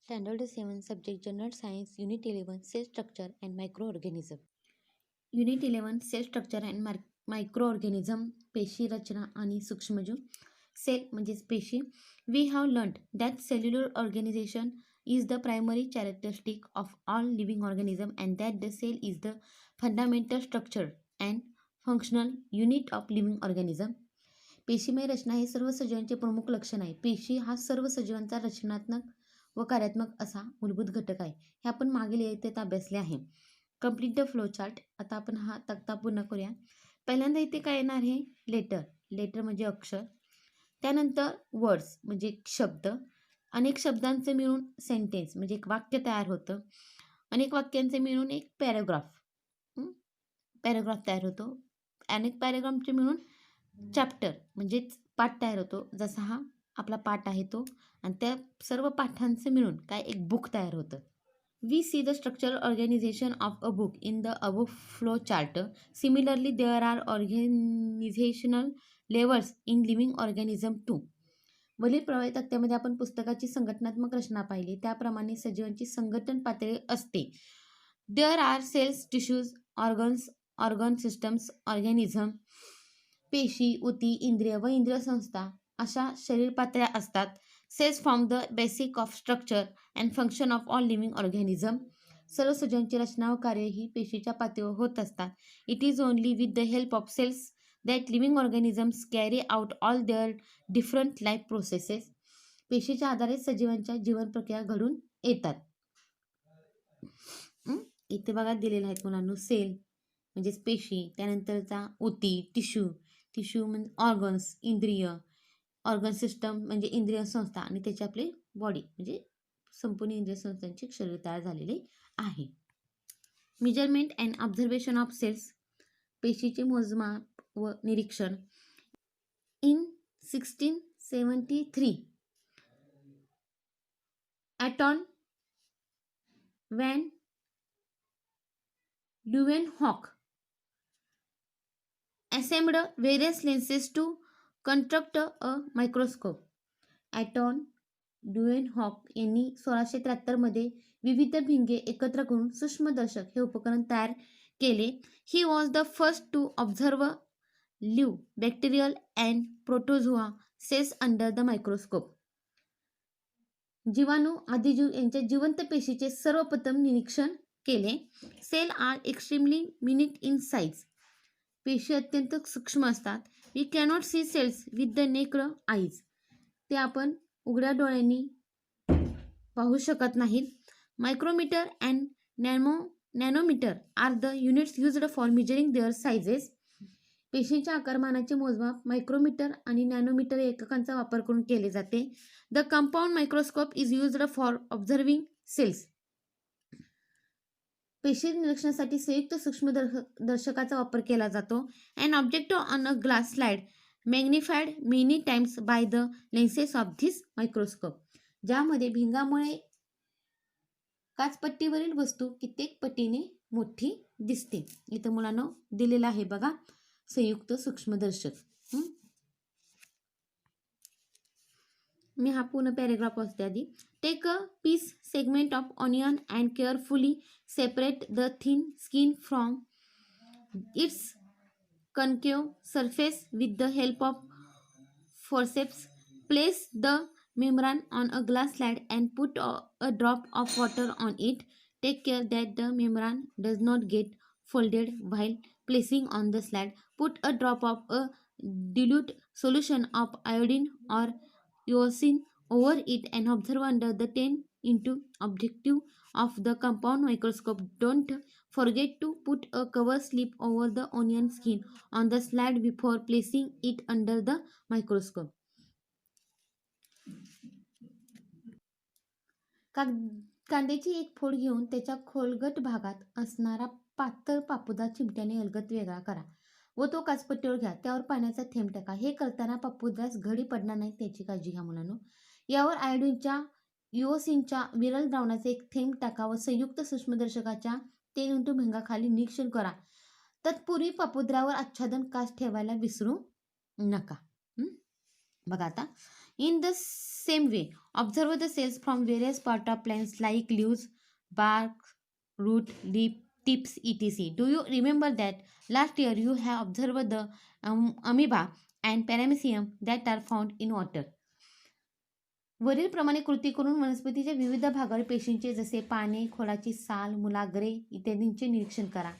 Standard 7 Subject General Science Unit 11 Cell Structure and Microorganism. Unit 11 Cell Structure and Microorganism. पेशी रचना आणि सूक्ष्मजीव. Cell म्हणजेच पेशी. We have learned that cellular organization is the primary characteristic of all living organism and that the cell is the fundamental structure and functional unit of living organism. पेशीमय रचना हे सर्व सजीवांचे प्रमुख लक्षण आहे. पेशी हा सर्व सजीवांचा रचनात्मक व कार्यात्मक असा मूलभूत घटक आहे. हे आपण मागील इयत्तेत अभ्यासले आहे. Complete the flow chart. आता आपण हा तक्ता पूर्ण करूया. पहिल्यांदा इथे काय येणार आहे? लेटर म्हणजे अक्षर. त्यानंतर वर्ड्स म्हणजे शब्द. अनेक शब्दांचे मिळून सेंटेन्स म्हणजे एक वाक्य तयार होतं. अनेक वाक्यांचे मिळून एक पॅराग्राफ तयार होतो. अनेक पॅराग्राफचे मिळून चॅप्टर म्हणजेच पाठ तयार होतो. जसा हा आपला पाठ आहे तो, आणि त्या सर्व पाठांचे मिळून काय एक बुक तयार होतं. We see the structural organization of a book in the above flow chart. Similarly there are organizational levels in living organism too. वरील प्रवाही तक्त्यामध्ये आपण पुस्तकाची संघटनात्मक रचना पाहिली. त्याप्रमाणे सजीवांची संघटन पातळी असते. There are cells, tissues, organ systems, organism. पेशी, ऊती, इंद्रिय व इंद्रिय संस्था अशा शरीर पातळ्या असतात. Cells form the basic of structure and function of all living organism. सर्व सजीवांची रचना व कार्य ही पेशीच्या पातळीवर होत असतात. It is only with the help of cells that living organisms carry out all their different life processes. पेशीच्या आधारे सजीवांच्या जीवन प्रक्रिया घडून येतात. इथे बघा दिलेलं आहेत मुलांनो. सेल म्हणजेच पेशी, त्यानंतरचा ऊती, टिश्यू म्हणजे ऑर्गन्स, इंद्रिय, ऑर्गन सिस्टम म्हणजे इंद्रिय संस्था, आणि त्याचे आपले बॉडी म्हणजे संपूर्ण इंद्रिय संस्थांचे शरीर तयार झालेले आहे. Measurement and observation of cells. पेशीचे मोजमाप व निरीक्षण. In 1673 Anton van Leeuwenhoek assembled various lenses to construct a microscope. Anton Leeuwenhoek यांनी 1673 मध्ये विविध भिंगे एकत्र करून सूक्ष्मदर्शक हे उपकरण तयार केले. He was the first to observe live bacterial and protozoa cells under the microscope. जीवाणू, आदिजीव यांच्या जिवंत पेशीचे सर्वप्रथम निरीक्षण केले. Cell are extremely minute in size. पेशी अत्यंत सूक्ष्म असतात. We cannot see cells with the naked eyes. ते आपण उघड्या डोळ्यांनी पाहू शकत नाहीत. Micrometer and nanometer are the units used for measuring their sizes. पेशींच्या आकारमानाचे मोजमाप मायक्रोमीटर आणि नॅनोमीटर एककांचा वापर करून केले जाते. The compound microscope is used for observing cells. पेशी निरीक्षणासाठी संयुक्त सूक्ष्मदर्शकाचा वापर केला जातो. And object on a glass slide magnified many times by the lenses of this microscope. ज्यामध्ये भिंगामुळे काचपट्टीवरील वस्तू कित्येक पटीने मोठी दिसते. इथं मुलांना दिलेलं आहे बघा संयुक्त सूक्ष्मदर्शक. मी हा पूर्ण पॅरेग्राफ वाचते आधी. Take a piece segment of onion and carefully separate the thin skin from its concave surface with the help of forceps. Place the membrane on a glass slide and put a drop of water on it. Take care that the membrane does not get folded while placing on the slide. Put a drop of a dilute solution of iodine or eosin over it and observe under the 10 into objective of the compound microscope. Don't forget to put a cover slip over the onion skin on the slide before placing it under the microscope. कांद्याची एक फोड घेऊन त्याच्या खोलगट भागात असणारा पातळ पापुदा चिमट्याने अलगद वेगळा करा व तो काचपट्टीवर घ्या. त्यावर पाण्याचा थेंब टाका. हे करताना पापुद्रास घडी पडणार नाही त्याची काळजी घ्या मुलांनो. यावर आयोडीनच्या इओसिनच्या विरल द्रावणाचे एक थेंब टाका व संयुक्त सूक्ष्मदर्शकाच्या 3 इंटू भिंगाखाली निरीक्षण करा. तत्पूर्वी पापुद्रावर आच्छादन काच ठेवायला विसरू नका. बघा आता In the same way, observe the cells from various parts of plants like leaves, bark, root, leaf, tips, etc. Do you remember that last year you have observed the amoeba and paramecium that are found in water? वरील प्रमाणे कृती करून वनस्पतीच्या विविध भागावर पेशींचे जसे पाने, खोडाची साल, मुलाग्रे इत्यादींचे निरीक्षण करा.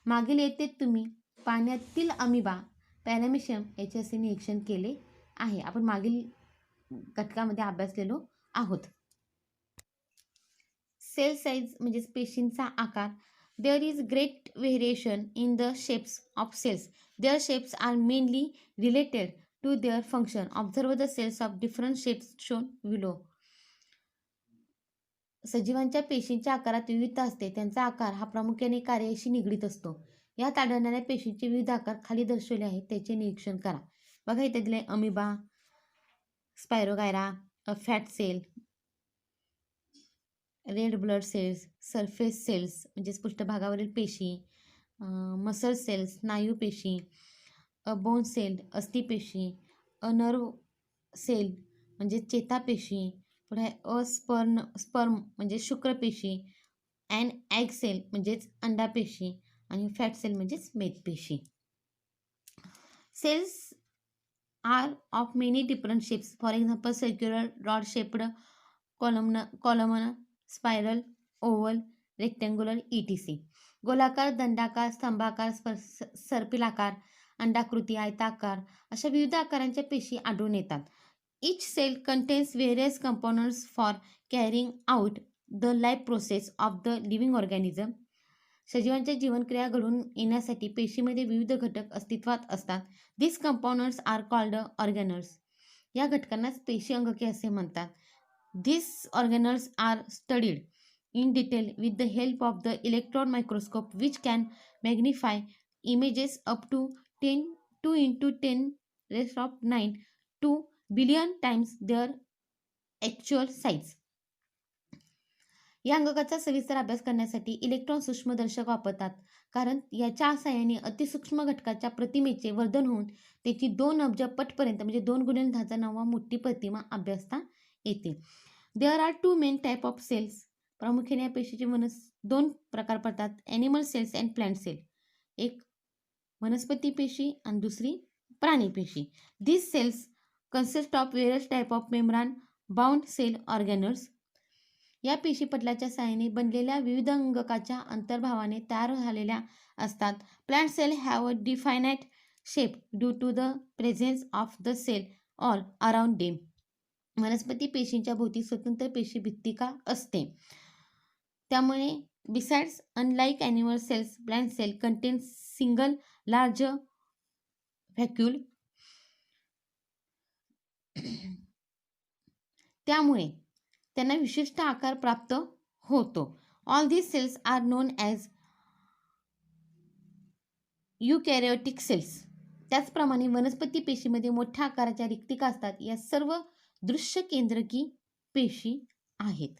मागील येथे तुम्ही पाण्यातील अमिबा, पॅरामेशियम याचे असे निरीक्षण केले आहे. आपण मागील घटकामध्ये अभ्यासलेलो आहोत. सेल साईज म्हणजे पेशींचा आकार. There is great variation in the shapes of cells. Their shapes are mainly related to their function. Observe the cells of different shapes shown below. सजीवांच्या पेशींच्या आकारात विविधता असते. त्यांचा आकार हा प्रामुख्याने कार्याशी निगडीत असतो. यात आढळणाऱ्या पेशींचे विविध आकार खाली दर्शवले आहेत, त्याचे निरीक्षण करा. बघा इथे दिले amoeba, spirogyra, fat cell, red blood cells, surface cells म्हणजेच पृष्ठभागावरील पेशी, मसल सेल्स स्नायू पेशी, बोन सेल अस्थिपेशी, नर्व सेल म्हणजे चेतापेशी, पुढे स्पर्म म्हणजे शुक्रपेशी, अँड एग सेल म्हणजेच अंडापेशी आणि फॅट सेल म्हणजेच मेदपेशी. Cells are of many different shapes. For example circular, rod shaped, columnar, spiral, oval, rectangular etc. गोलाकार, दंडाकार, स्तंभाकार, सर्पिलाकार, अंडाकृती, आयताकार अशा विविध आकारांच्या पेशी आढळून येतात. Each cell contains various components for carrying out the life process of the living organism. सजीवांच्या जीवनक्रिया घडून येण्यासाठी पेशीमध्ये विविध घटक अस्तित्वात असतात. These components are called organelles. या घटकांनाच पेशी अंगके असे म्हणतात. These organelles are studied in detail with the help of the electron microscope, which can magnify images up to 2 into 10 raised of 9 to billion times their actual size. या अंगकाचा सविस्तर अभ्यास करण्यासाठी electron सूक्ष्मदर्शक वापरतात, कारण याच्या सहाय्याने अतिसूक्ष्म घटकाच्या प्रतिमेचे वर्धन होऊन त्याची 2 अब्ज पटपर्यंत म्हणजे 2 × 10⁹ मोठी प्रतिमा अभ्यासता येते. There are 2 main type of cells. प्रामुख्याने या पेशीचे 2 प्रकार पडतात. Animal cells and plant cell. एक वनस्पती पेशी आणि दुसरी प्राणी पेशी. This cells consist of various type of membrane bound cell organelles. या पेशीपटलाच्या सहाय्याने बनलेल्या विविध अंगकाच्या अंतर्भावाने तयार झालेल्या असतात. Plant cell have a definite shape due to the presence of the cell all around them. वनस्पती पेशींच्या भोवती स्वतंत्र पेशी भित्तिका असते. त्यामुळे besides unlike animal cells, plant cell contain single large vacuole. त्यामुळे त्यांना विशिष्ट आकार प्राप्त होतो. All these cells are known as eukaryotic cells. त्याचप्रमाणे वनस्पती पेशीमध्ये मोठ्या आकाराच्या रिक्तिका असतात. या सर्व दृश्य केंद्रकी पेशी आहेत.